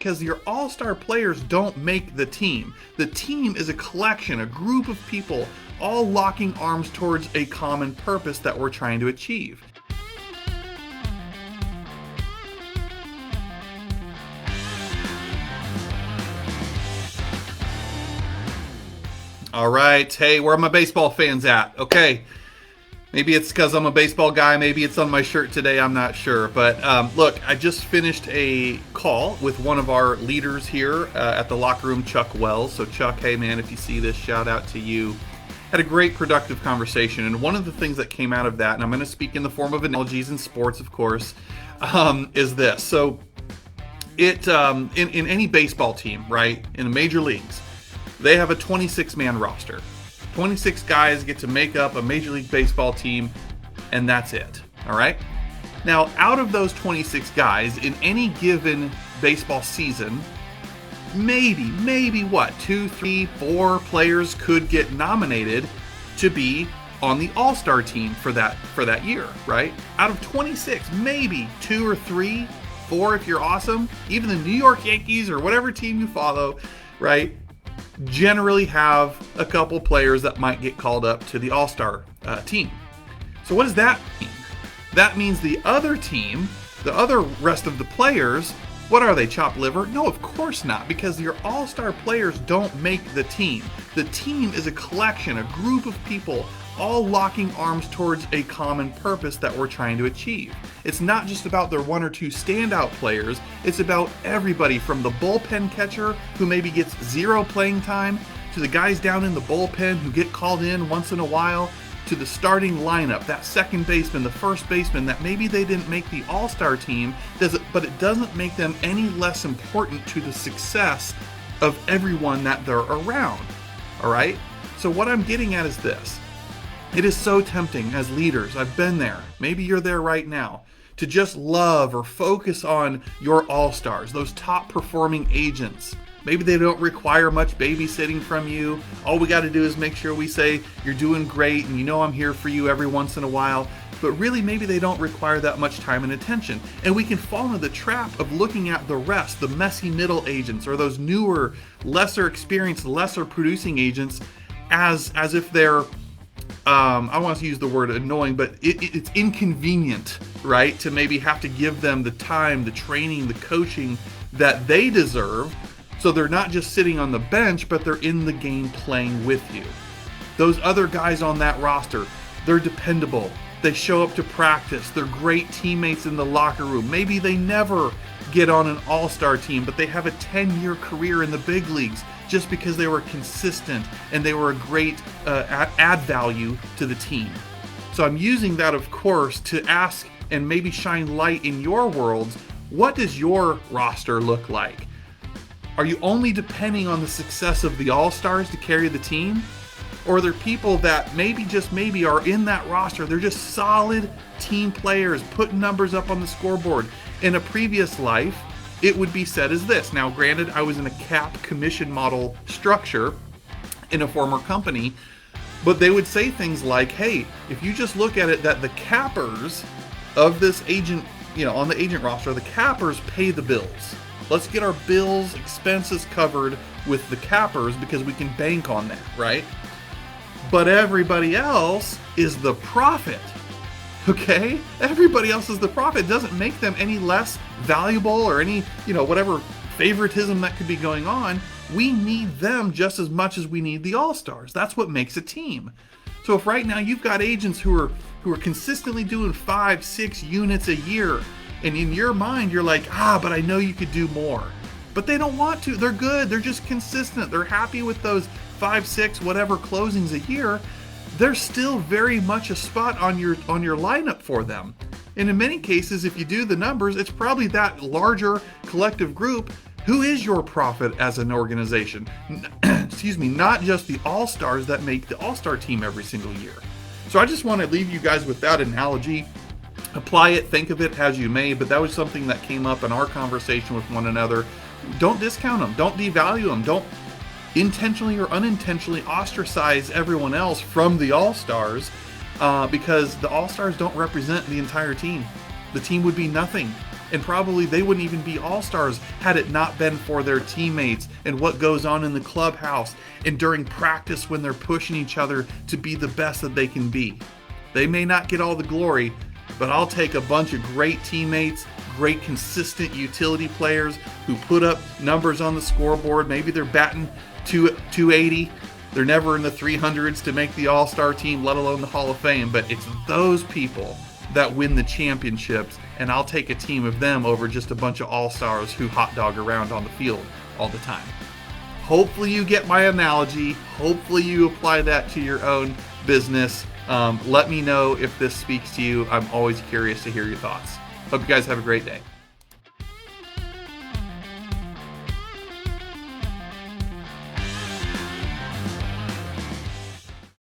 because your all-star players don't make the team. The team is a collection, a group of people, all locking arms towards a common purpose that we're trying to achieve. All right, hey, where are my baseball fans at? Okay, maybe it's because I'm a baseball guy, maybe it's on my shirt today, I'm not sure. But look, I just finished a call with one of our leaders here at the locker room, Chuck Wells. So Chuck, hey man, if you see this, shout out to you. Had a great productive conversation, and one of the things that came out of that, and I'm going to speak in the form of analogies in sports, of course, is this. So it in any baseball team, right, in the major leagues, they have a 26-man roster. 26 guys get to make up a Major League Baseball team, and that's it. All right? Now, out of those 26 guys, in any given baseball season, maybe what, 2, 3, 4 players could get nominated to be on the All-Star team for that year, right? Out of 26, maybe 2 or 3, 4 if you're awesome. Even the New York Yankees or whatever team you follow, right, generally have a couple players that might get called up to the All-Star team. So what does that mean? That means the other team, the other rest of the players, what are they, chopped liver? No, of course not, because your All-Star players don't make the team. The team is a collection, a group of people, all locking arms towards a common purpose that we're trying to achieve. It's not just about their 1 or 2 standout players, it's about everybody from the bullpen catcher who maybe gets 0 playing time, to the guys down in the bullpen who get called in once in a while, to the starting lineup, that second baseman, the first baseman that maybe they didn't make the All-Star team, but it doesn't make them any less important to the success of everyone that they're around. All right? So what I'm getting at is this. It is so tempting as leaders, I've been there, maybe you're there right now, to just love or focus on your all-stars, those top performing agents. Maybe they don't require much babysitting from you. All we got to do is make sure we say you're doing great and you know I'm here for you every once in a while. But really, maybe they don't require that much time and attention. And we can fall into the trap of looking at the rest, the messy middle agents, or those newer, lesser experienced, lesser producing agents as if they're I want to use the word annoying, but it's inconvenient, right? To maybe have to give them the time, the training, the coaching that they deserve. So they're not just sitting on the bench, but they're in the game playing with you. Those other guys on that roster, they're dependable. They show up to practice. They're great teammates in the locker room. Maybe they never get on an all-star team, but they have a 10-year career in the big leagues just because they were consistent and they were a great add value to the team. So I'm using that, of course, to ask and maybe shine light in your worlds. What does your roster look like? Are you only depending on the success of the all-stars to carry the team? Or are there people that maybe are in that roster? They're just solid team players, putting numbers up on the scoreboard. In a previous life, it would be said as this. Now, granted, I was in a cap commission model structure in a former company, but they would say things like, hey, if you just look at it that the cappers of this agent, on the agent roster, the cappers pay the bills. Let's get our bills, expenses covered with the cappers because we can bank on that, right? But everybody else is the profit. Okay? Everybody else is the profit. It doesn't make them any less valuable or any, whatever favoritism that could be going on. We need them just as much as we need the all-stars. That's what makes a team. So if right now you've got agents who are consistently doing 5-6 units a year, and in your mind you're like, but I know you could do more. But they don't want to. They're good. They're just consistent. They're happy with those 5-6 whatever closings a year. There's still very much a spot on your lineup for them. And in many cases, if you do the numbers, it's probably that larger collective group who is your profit as an organization. Excuse me, not just the all-stars that make the all-star team every single year. So I just want to leave you guys with that analogy. Apply it, think of it as you may, but that was something that came up in our conversation with one another. Don't discount them. Don't devalue them. Don't intentionally or unintentionally ostracize everyone else from the all-stars because the all-stars don't represent the entire team. The team would be nothing And probably they wouldn't even be all-stars had it not been for their teammates and what goes on in the clubhouse and during practice when they're pushing each other to be the best that they can be. They may not get all the glory, but I'll take a bunch of great teammates, great consistent utility players who put up numbers on the scoreboard. Maybe they're batting 280. They're never in the 300s to make the all-star team, let alone the Hall of Fame. But it's those people that win the championships, and I'll take a team of them over just a bunch of all-stars who hot dog around on the field all the time. Hopefully you get my analogy. Hopefully you apply that to your own business. Let me know if this speaks to you. I'm always curious to hear your thoughts. Hope you guys have a great day.